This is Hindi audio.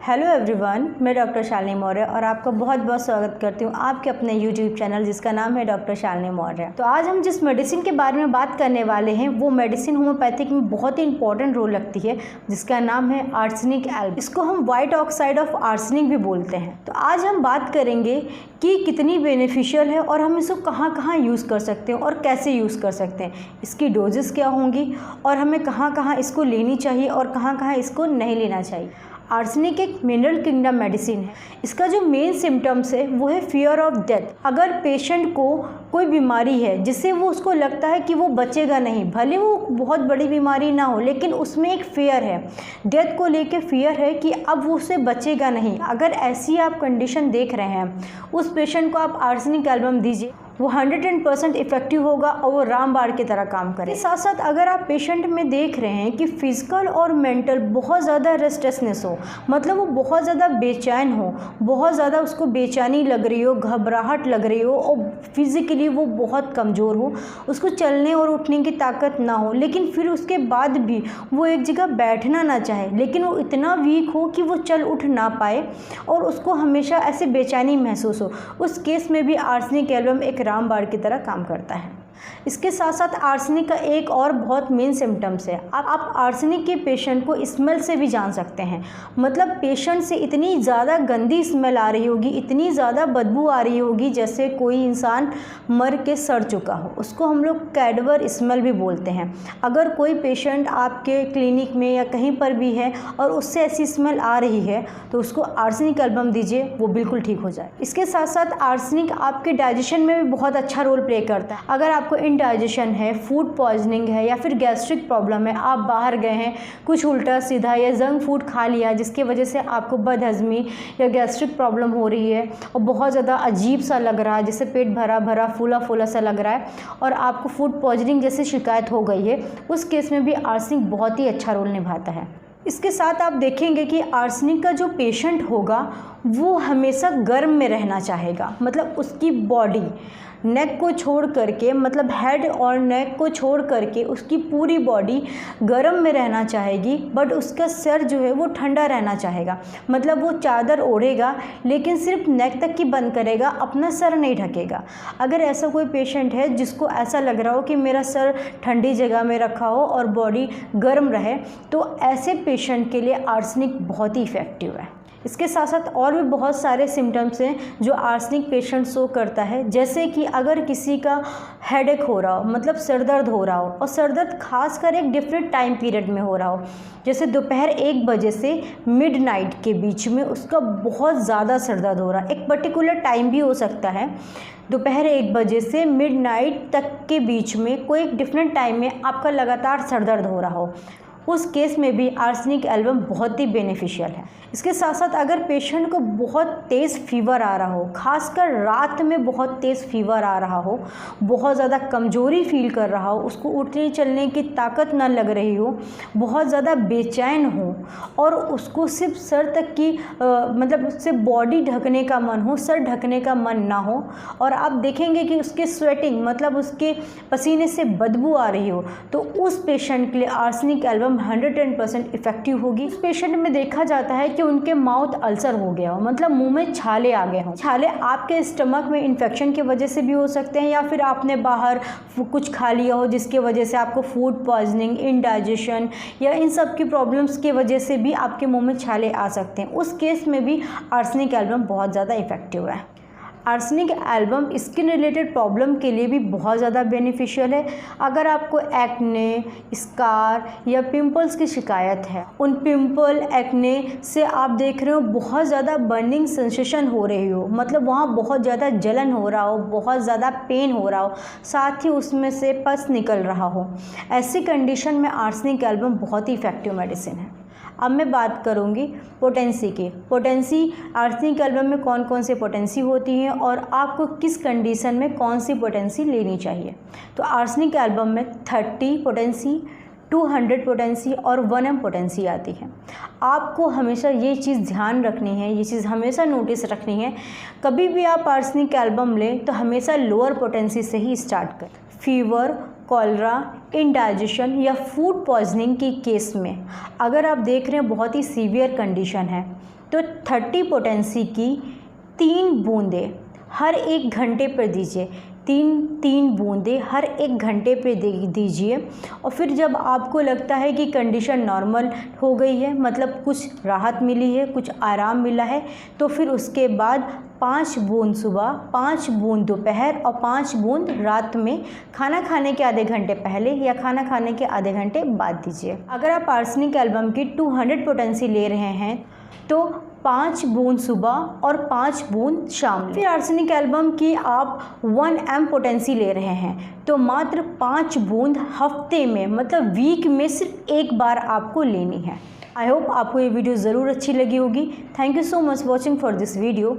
हेलो एवरीवन, मैं डॉक्टर शालिनी मौर्य और आपका बहुत बहुत स्वागत करती हूँ आपके अपने यूट्यूब चैनल जिसका नाम है डॉक्टर शालिनी मौर्य। तो आज हम जिस मेडिसिन के बारे में बात करने वाले हैं वो मेडिसिन होम्योपैथिक में बहुत ही इंपॉर्टेंट रोल रखती है जिसका नाम है आर्सेनिक एल्बम। इसको हम वाइट ऑक्साइड ऑफ आर्सेनिक भी बोलते हैं। तो आज हम बात करेंगे कि कितनी बेनिफिशियल है और हम इसको कहाँ कहाँ यूज़ कर सकते हैं और कैसे यूज़ कर सकते हैं, इसकी डोजेस क्या होंगी और हमें कहाँ कहाँ इसको लेनी चाहिए और कहाँ कहाँ इसको नहीं लेना चाहिए। आर्सेनिक एक मिनरल किंगडम मेडिसिन है। इसका जो मेन सिम्टम्स है वो है फियर ऑफ डेथ। अगर पेशेंट को कोई बीमारी है जिससे वो उसको लगता है कि वो बचेगा नहीं, भले वो बहुत बड़ी बीमारी ना हो लेकिन उसमें एक फियर है, डेथ को लेके फियर है कि अब वो उससे बचेगा नहीं, अगर ऐसी आप कंडीशन देख रहे हैं उस पेशेंट को आप आर्सेनिक एल्बम दीजिए, वो 110% इफेक्टिव होगा और वो रामबाण की तरह काम करे। साथ साथ अगर आप पेशेंट में देख रहे हैं कि फिजिकल और मेंटल बहुत ज़्यादा रेस्टलेसनेस हो, मतलब वो बहुत ज़्यादा बेचैन हो, बहुत ज़्यादा उसको बेचैनी लग रही हो, घबराहट लग रही हो और फिज़िकली वो बहुत कमज़ोर हो, उसको चलने और उठने की ताकत ना हो, लेकिन फिर उसके बाद भी वो एक जगह बैठना ना चाहे, लेकिन वो इतना वीक हो कि वो चल उठ ना पाए और उसको हमेशा ऐसे बेचैनी महसूस हो, उस केस में भी आर्सेनिक एल्बम एक रामबाण की तरह काम करता है। इसके साथ साथ आर्सेनिक का एक और बहुत मेन सिम्टम्स है, आप आर्सेनिक के पेशेंट को स्मेल से भी जान सकते हैं। मतलब पेशेंट से इतनी ज़्यादा गंदी स्मेल आ रही होगी, इतनी ज़्यादा बदबू आ रही होगी जैसे कोई इंसान मर के सड़ चुका हो, उसको हम लोग कैडवर स्मेल भी बोलते हैं। अगर कोई पेशेंट आपके क्लिनिक में या कहीं पर भी है और उससे ऐसी स्मेल आ रही है तो उसको आर्सेनिक एल्बम दीजिए, वो बिल्कुल ठीक हो जाए। इसके साथ साथ आर्सेनिक आपके डाइजेशन में भी बहुत अच्छा रोल प्ले करता है। अगर आपको इंडाइजेशन है, फूड पॉइजनिंग है या फिर गैस्ट्रिक प्रॉब्लम है, आप बाहर गए हैं, कुछ उल्टा सीधा या जंक फूड खा लिया जिसकी वजह से आपको बदहजमी या गैस्ट्रिक प्रॉब्लम हो रही है और बहुत ज़्यादा अजीब सा लग रहा है, जैसे पेट भरा भरा फूला फूला सा लग रहा है और आपको फूड पॉइजनिंग जैसी शिकायत हो गई है, उस केस में भी आर्सेनिक बहुत ही अच्छा रोल निभाता है। इसके साथ आप देखेंगे कि आर्सेनिक का जो पेशेंट होगा वो हमेशा गर्म में रहना चाहेगा, मतलब उसकी बॉडी नेक को छोड़ करके, मतलब हेड और नेक को छोड़ करके उसकी पूरी बॉडी गर्म में रहना चाहेगी, बट उसका सर जो है वो ठंडा रहना चाहेगा। मतलब वो चादर ओढ़ेगा लेकिन सिर्फ नेक तक की बंद करेगा, अपना सर नहीं ढकेगा। अगर ऐसा कोई पेशेंट है जिसको ऐसा लग रहा हो कि मेरा सर ठंडी जगह में रखा हो और बॉडी गर्म रहे, तो ऐसे पेशेंट के लिए आर्सेनिक बहुत ही इफ़ेक्टिव है। इसके साथ साथ और भी बहुत सारे सिम्टम्स हैं जो आर्सेनिक पेशेंट शो करता है, जैसे कि अगर किसी का हेडेक हो रहा हो, मतलब सर दर्द हो रहा हो और सर दर्द खासकर एक डिफरेंट टाइम पीरियड में हो रहा हो, जैसे दोपहर 1 बजे से मिडनाइट के बीच में उसका बहुत ज़्यादा सर दर्द हो रहा है। एक पर्टिकुलर टाइम भी हो सकता है, दोपहर 1 बजे से मिडनाइट तक के बीच में कोई एक डिफरेंट टाइम में आपका लगातार सर दर्द हो रहा हो, उस केस में भी आर्सेनिक एल्बम बहुत ही बेनिफिशियल है। इसके साथ साथ अगर पेशेंट को बहुत तेज़ फीवर आ रहा हो, खासकर रात में बहुत तेज़ फीवर आ रहा हो, बहुत ज़्यादा कमज़ोरी फील कर रहा हो, उसको उठने चलने की ताकत ना लग रही हो, बहुत ज़्यादा बेचैन हो और उसको सिर्फ सर तक की मतलब उससे बॉडी ढकने का मन हो, सर ढकने का मन ना हो, और आप देखेंगे कि उसके स्वेटिंग, मतलब उसके पसीने से बदबू आ रही हो, तो उस पेशेंट के लिए आर्सेनिक एल्बम 110% इफेक्टिव होगी। उस पेशेंट में देखा जाता है कि उनके माउथ अल्सर हो गया हो, मतलब मुंह में छाले आ गए हों। छाले आपके स्टमक में इन्फेक्शन की वजह से भी हो सकते हैं या फिर आपने बाहर कुछ खा लिया हो जिसकी वजह से आपको फूड पॉइजनिंग, इंडाइजेशन या इन सब की प्रॉब्लम्स की वजह से भी आपके मुंह में छाले आ सकते हैं। उस केस में भी आर्सेनिक एल्बम बहुत ज़्यादा इफेक्टिव है। Arsenic album skin related problem के लिए भी बहुत ज़्यादा बेनिफिशियल है। अगर आपको एक्ने, स्कार या पिंपल्स की शिकायत है, उन पिंपल, एक्ने से आप देख रहे हो बहुत ज़्यादा बर्निंग सेंसेशन हो रही हो, मतलब वहाँ बहुत ज़्यादा जलन हो रहा हो, बहुत ज़्यादा पेन हो रहा हो, साथ ही उसमें से पस निकल रहा हो, ऐसी कंडीशन में आर्सेनिक एल्बम बहुत ही इफेक्टिव मेडिसिन है। अब मैं बात करूंगी पोटेंसी की। पोटेंसी आर्सेनिक एल्बम में कौन कौन से पोटेंसी होती हैं और आपको किस कंडीशन में कौन सी पोटेंसी लेनी चाहिए। तो आर्सेनिक एल्बम में 30 पोटेंसी, 200 पोटेंसी और 1 पोटेंसी आती है। आपको हमेशा ये चीज़ ध्यान रखनी है, ये चीज़ हमेशा नोटिस रखनी है, कभी भी आप आर्सेनिक एल्बम लें तो हमेशा लोअर पोटेंसी से ही स्टार्ट करें। फीवर, कॉलरा, इंडाइजेशन या फूड पॉइजनिंग के केस में अगर आप देख रहे हैं बहुत ही सीवियर कंडीशन है तो 30 पोटेंसी की 3 बूंदें हर 1 घंटे पर दीजिए। 3 बूंदें हर 1 घंटे पे दीजिए। और फिर जब आपको लगता है कि कंडीशन नॉर्मल हो गई है, मतलब कुछ राहत मिली है, कुछ आराम मिला है, तो फिर उसके बाद 5 बूंद सुबह, 5 बूंद दोपहर और 5 बूंद रात में खाना खाने के आधे घंटे पहले या खाना खाने के आधे घंटे बाद दीजिए। अगर आप आर्सेनिक एल्बम की 200 पोटेंसी ले रहे हैं तो 5 बूंद सुबह और 5 बूंद शाम। फिर आर्सेनिक एल्बम की आप 1 m पोटेंसी ले रहे हैं तो मात्र 5 बूंद हफ्ते में, मतलब वीक में सिर्फ 1 बार आपको लेनी है। आई होप आपको ये वीडियो ज़रूर अच्छी लगी होगी। Thank you so much watching for this video.